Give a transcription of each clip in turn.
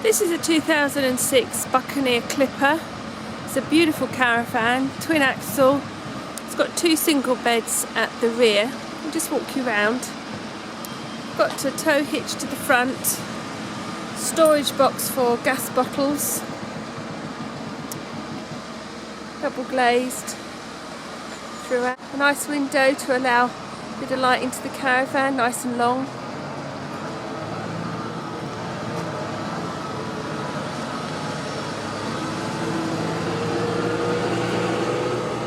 This is a 2006 Bucanneer Clipper. It's a beautiful caravan, twin axle. It's got two single beds at the rear. I'll just walk you around. Got a tow hitch to the front, storage box for gas bottles, double glazed throughout. A nice window to allow a bit of light into the caravan, nice and long.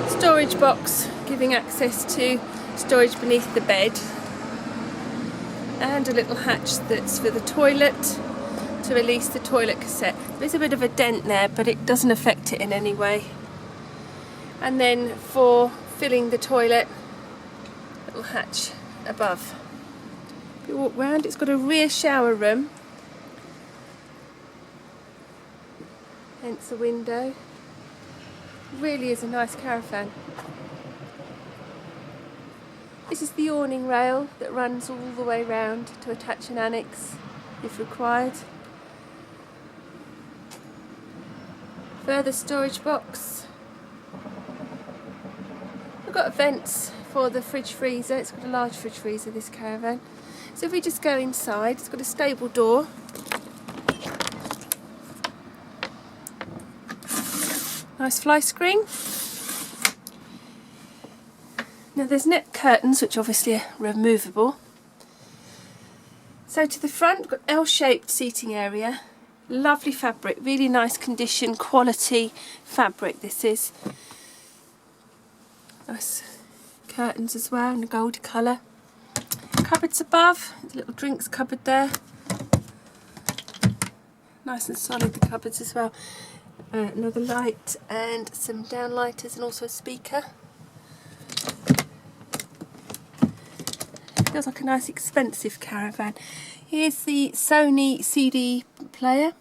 Storage box giving access to storage beneath the bed, and a little hatch that's for the toilet to release the toilet cassette. There's a bit of a dent there, but it doesn't affect it in any way. And then for filling the toilet, little hatch above. If you walk round, it's got a rear shower room, hence the window. Really is a nice caravan. This is the awning rail that runs all the way round to attach an annex if required. Further storage box. I've got vents for the fridge freezer. It's got a large fridge freezer, this caravan. So if we just go inside, it's got a stable door. Nice fly screen. Now there's net curtains, which obviously are removable. So to the front, we've got L-shaped seating area. Lovely fabric, really nice condition, quality fabric this is. Nice curtains as well in a gold colour. Cupboards above, there's a little drinks cupboard there. Nice and solid, the cupboards as well. Another light and some downlighters and also a speaker. Feels like a nice expensive caravan. Here's the Sony CD player.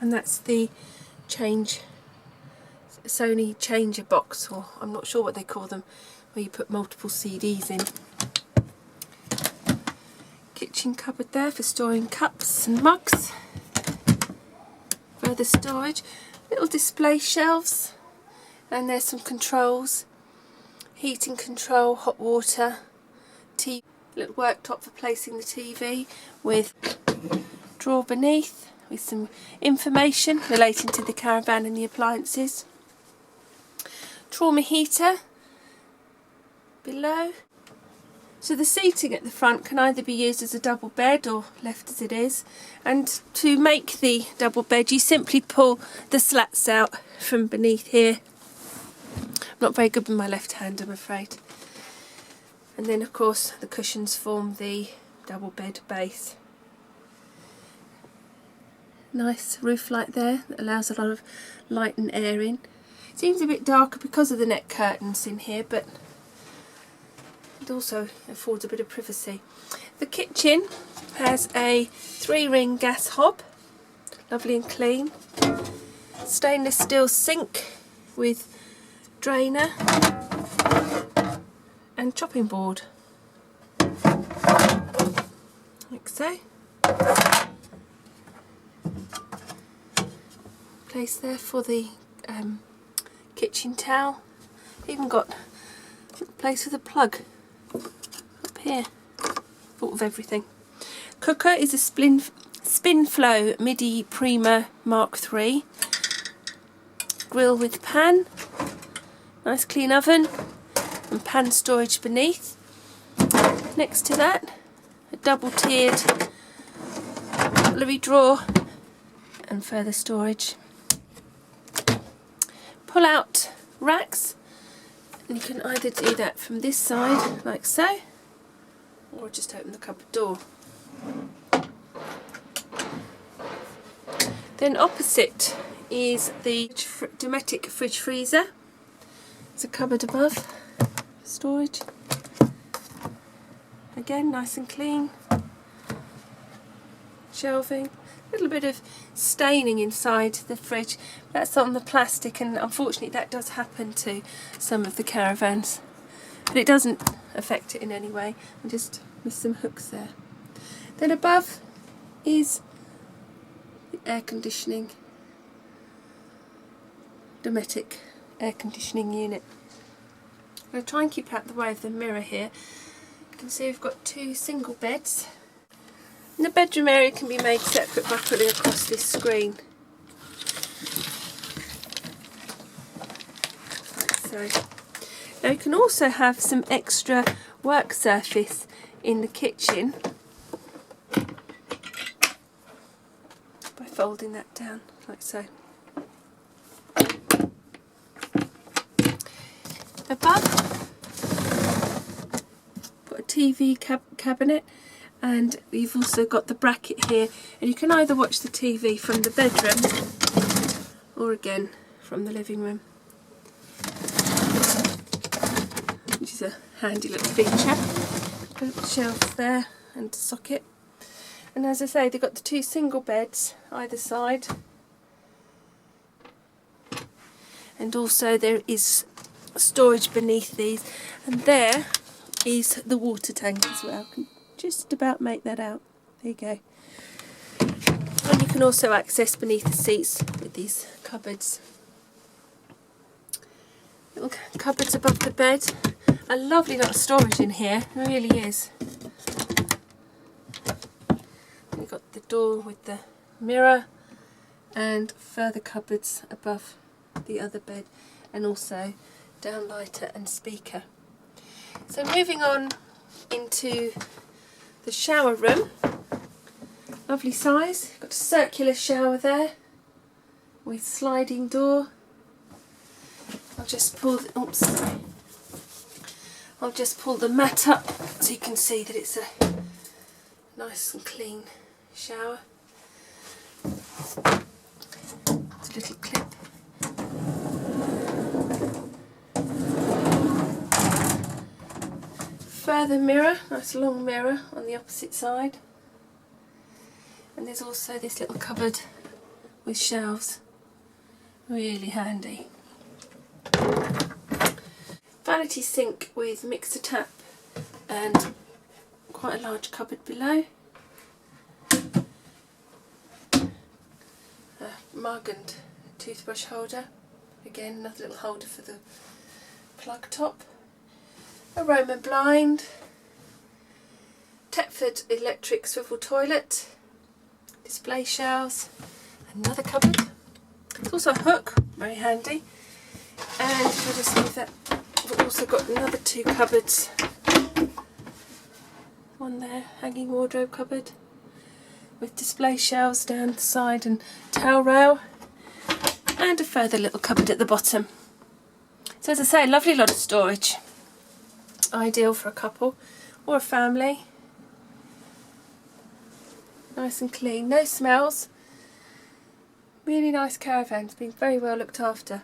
And that's the Sony changer box, or I'm not sure what they call them, where you put multiple CDs in. Kitchen cupboard there for storing cups and mugs. Further storage, little display shelves, and there's some controls, heating control, hot water, TV, little worktop for placing the TV with drawer beneath with some information relating to the caravan and the appliances. Trauma heater below. So the seating at the front can either be used as a double bed or left as it is, and to make the double bed you simply pull the slats out from beneath here. I'm not very good with my left hand, I'm afraid. And then of course the cushions form the double bed base. Nice roof light there that allows a lot of light and air in. It seems a bit darker because of the net curtains in here, but it also affords a bit of privacy. The kitchen has a 3-ring gas hob, lovely and clean. Stainless steel sink with drainer and chopping board, like so. Place there for the kitchen towel. Even got a place with a plug up here. Thought of everything. Cooker is a Spinflow Midi Prima Mark III. Grill with pan. Nice clean oven and pan storage beneath. Next to that, a double tiered cutlery drawer and further storage. Pull out racks, and you can either do that from this side like so, or just open the cupboard door. Then opposite is the Dometic fridge freezer. There's a cupboard above, storage. Again, nice and clean. Shelving. A little bit of staining inside the fridge. That's on the plastic, and unfortunately that does happen to some of the caravans. But it doesn't affect it in any way. I just missed some hooks there. Then above is the air conditioning, Dometic air conditioning unit. I'm going to try and keep out the way of the mirror here. You can see we've got 2 single beds. And the bedroom area can be made separate by pulling across this screen. Like so. Now you can also have some extra work surface in the kitchen by folding that down like so. Above, got a TV cabinet, and you've also got the bracket here, and you can either watch the TV from the bedroom or again from the living room, which is a handy little feature. Got the shelf there and socket, and as I say, they've got the 2 single beds either side, and also there is storage beneath these, and there is the water tank as well. I can just about make that out. There you go. And you can also access beneath the seats with these cupboards. Little cupboards above the bed. A lovely lot of storage in here, it really is. You've got the door with the mirror and further cupboards above the other bed, and also downlighter and speaker. So moving on into the shower room, lovely size, got a circular shower there with sliding door. I'll just pull the mat up so you can see that it's a nice and clean shower. It's a little clip. Further mirror, nice long mirror on the opposite side, and there's also this little cupboard with shelves, really handy. Vanity sink with mixer tap and quite a large cupboard below. A mug and toothbrush holder, again another little holder for the plug top. Aroma blind, Thetford electric swivel toilet, display shelves, another cupboard. There's also a hook, very handy, and if I just leave that, we've also got another 2 cupboards. One there, hanging wardrobe cupboard with display shelves down the side and towel rail, and a further little cupboard at the bottom. So as I say, a lovely lot of storage. Ideal for a couple or a family. Nice and clean, no smells. Really nice caravan, it's been very well looked after.